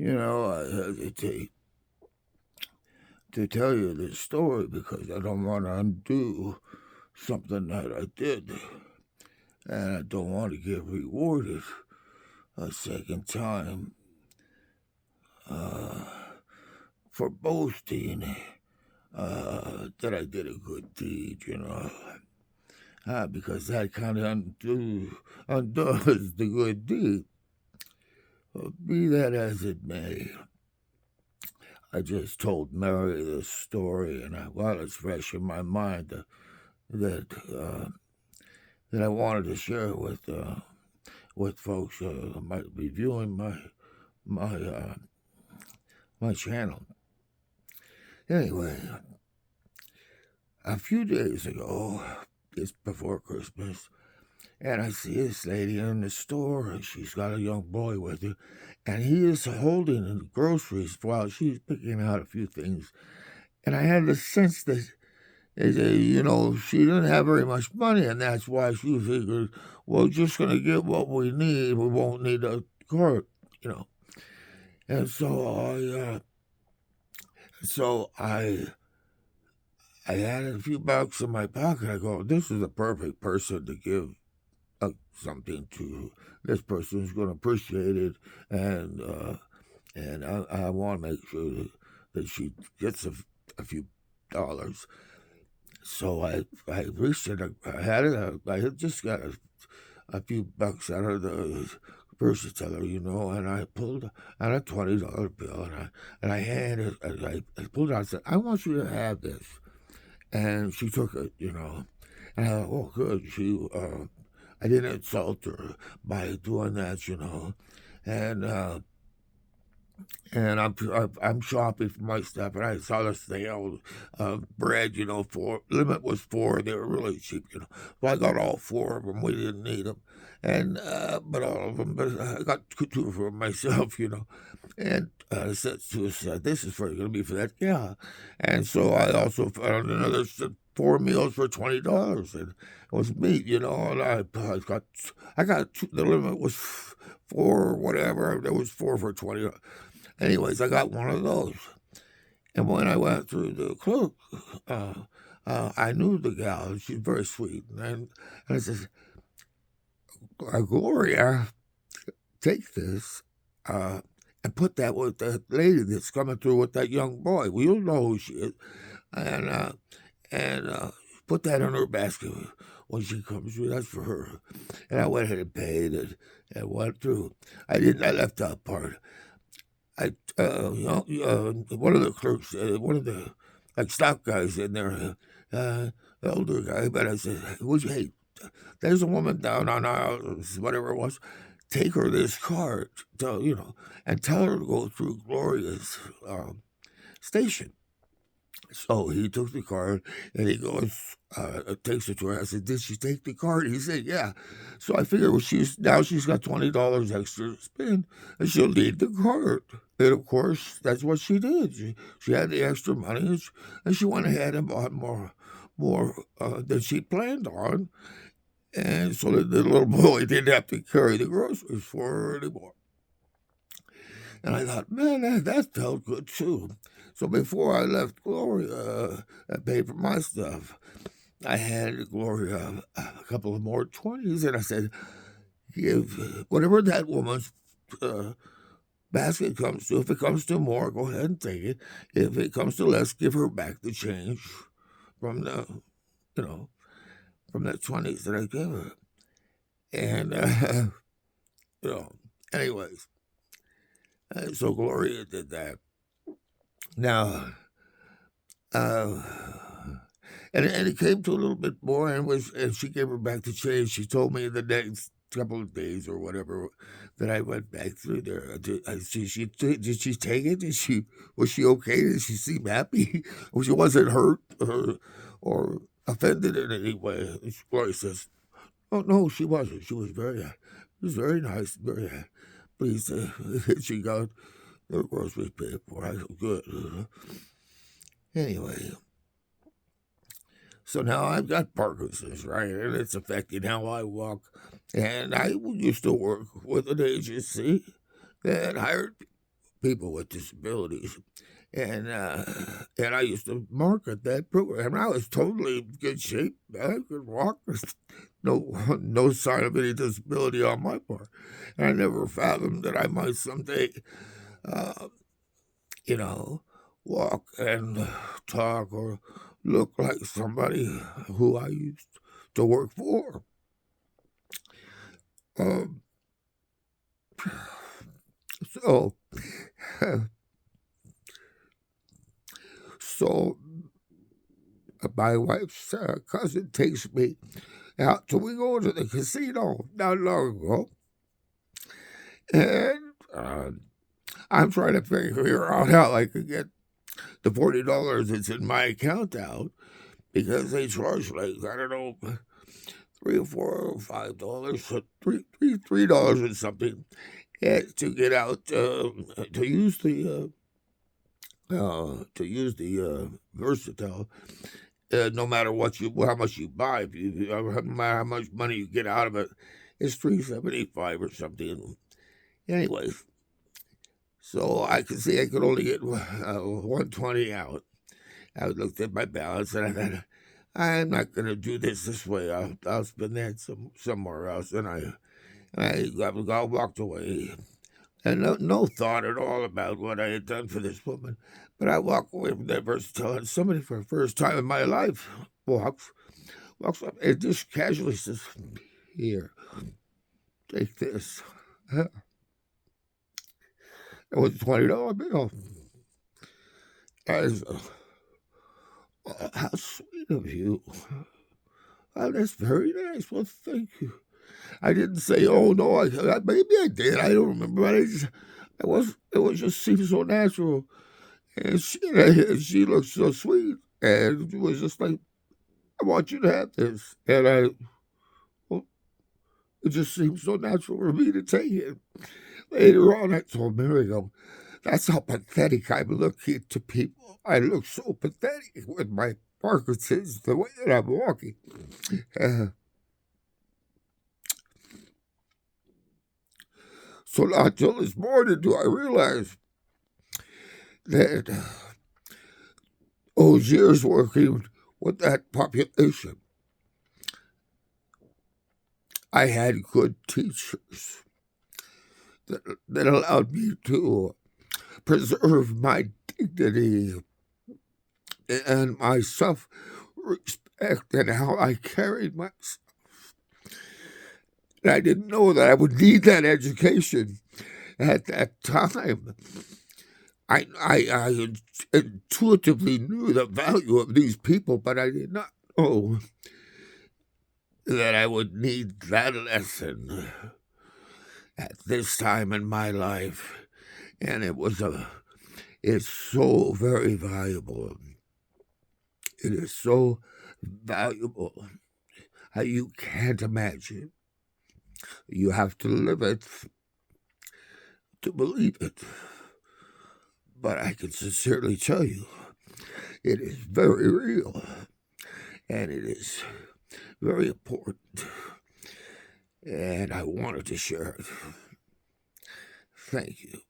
I hesitate to tell you this story because I don't want to undo something that I did, and I don't want to get rewarded a second time uh, for boasting that I did a good deed. Because that kind of undoes the good deed. Be that as it may, I just told Mary this story, and while it's fresh in my mind, that I wanted to share with folks who might be viewing my my channel. Anyway, a few days ago, just before Christmas, and I see this lady in the store, and she's got a young boy with her, and he is holding the groceries while she's picking out a few things. And I had the sense that, she didn't have very much money, and that's why she figured, we're just going to get what we need. We won't need a cart. And I had a few bucks in my pocket. I go, this is the perfect person to give something to. This person is going to appreciate it, and I want to make sure that she gets a few dollars. So I reached it. I had just got a few bucks out of the grocery teller, and I pulled out a $20 bill, and I handed it. I pulled it out and said, I want you to have this. And she took it. And I thought, oh, good. I didn't insult her by doing that. And I'm shopping for my stuff, and I saw the sale bread. Limit was 4. They were really cheap. So I got all 4 of them. We didn't need them, and but all of them. But I got 2 for myself. And said to us, this is going to be for that. Yeah. And so I also found another 4 meals for $20, and it was meat. And I got 2, the limit was 4 or whatever. There was 4 for 20. Anyways, I got one of those. And when I went through the clerk, I knew the gal. She's very sweet. And I said, Gloria, take this and put that with that lady that's coming through with that young boy. We don't know who she is. And put that in her basket when she comes through. That's for her. And I went ahead and paid it and went through. I left that part. One of the clerks, one of the stock guys in there, elder guy, but I said, hey, there's a woman down on aisle, whatever it was, take her this card, and tell her to go through Gloria's station. So he took the card and he goes, takes it to her. I said, did she take the card? He said, yeah. So I figured, she's got $20 extra to spend and she'll need the card. And of course, that's what she did. She had the extra money and she went ahead and bought more than she planned on. And so the little boy didn't have to carry the groceries for her anymore. And I thought, man, that felt good too. So before I left Gloria and paid for my stuff, I handed Gloria a couple of more 20s, and I said, give whatever that woman's basket comes to. If it comes to more, go ahead and take it. If it comes to less, give her back the change from the 20s that I gave her. And, anyways, so Gloria did that. Now, and it came to a little bit more, and she gave her back the change. She told me the next couple of days or whatever that I went back through there. Did she take it? Was she okay? Did she seem happy? Or she wasn't hurt or offended in any way? Gloria says, "Oh no, she wasn't. She was very nice, very pleased. She got her groceries paid for. I feel good. Anyway." So now I've got Parkinson's, right? And it's affecting how I walk. And I used to work with an agency that hired people with disabilities, and I used to market that program. I was totally in good shape. I could walk. No sign of any disability on my part. And I never fathomed that I might someday, uh, you know, walk and talk or look like somebody who I used to work for. Um, so, so my wife's cousin takes me out. So we go to the casino not long ago, and I'm trying to figure out how I could get the $40 that's in my account out because they charge like I don't know $3 or $4 or $5, so $3 and something, to get out to use the versatile. No matter how much you buy, no matter how much money you get out of it, it's $3.75 or something. Anyways, so I could see I could only get 120 out. I looked at my balance and I thought, I'm not going to do this way. I'll spend that somewhere else. And I walked away. And no thought at all about what I had done for this woman. But I walked away from that versatile, and somebody for the first time in my life walks up and just casually says, "Here, take this." It was $20 bill. As how sweet of you. Oh, that's very nice. Well, thank you. I didn't say, "Oh no," maybe I did. I don't remember. But it was just seemed so natural, and she looked so sweet, and it was just like, "I want you to have this," and well, it just seemed so natural for me to take it. Later on, I told Miriam, "That's how pathetic I'm looking to people. I look so pathetic with my Parkinson's, the way that I'm walking." Uh, so not until this morning do I realize that those years working with that population, I had good teachers that allowed me to preserve my dignity and my self respect and how I carried myself. And I didn't know that I would need that education at that time. I intuitively knew the value of these people, but I did not know that I would need that lesson at this time in my life. And it's so very valuable. It is so valuable. You can't imagine. You have to live it to believe it. But I can sincerely tell you, it is very real. And it is very important. And I wanted to share it. Thank you.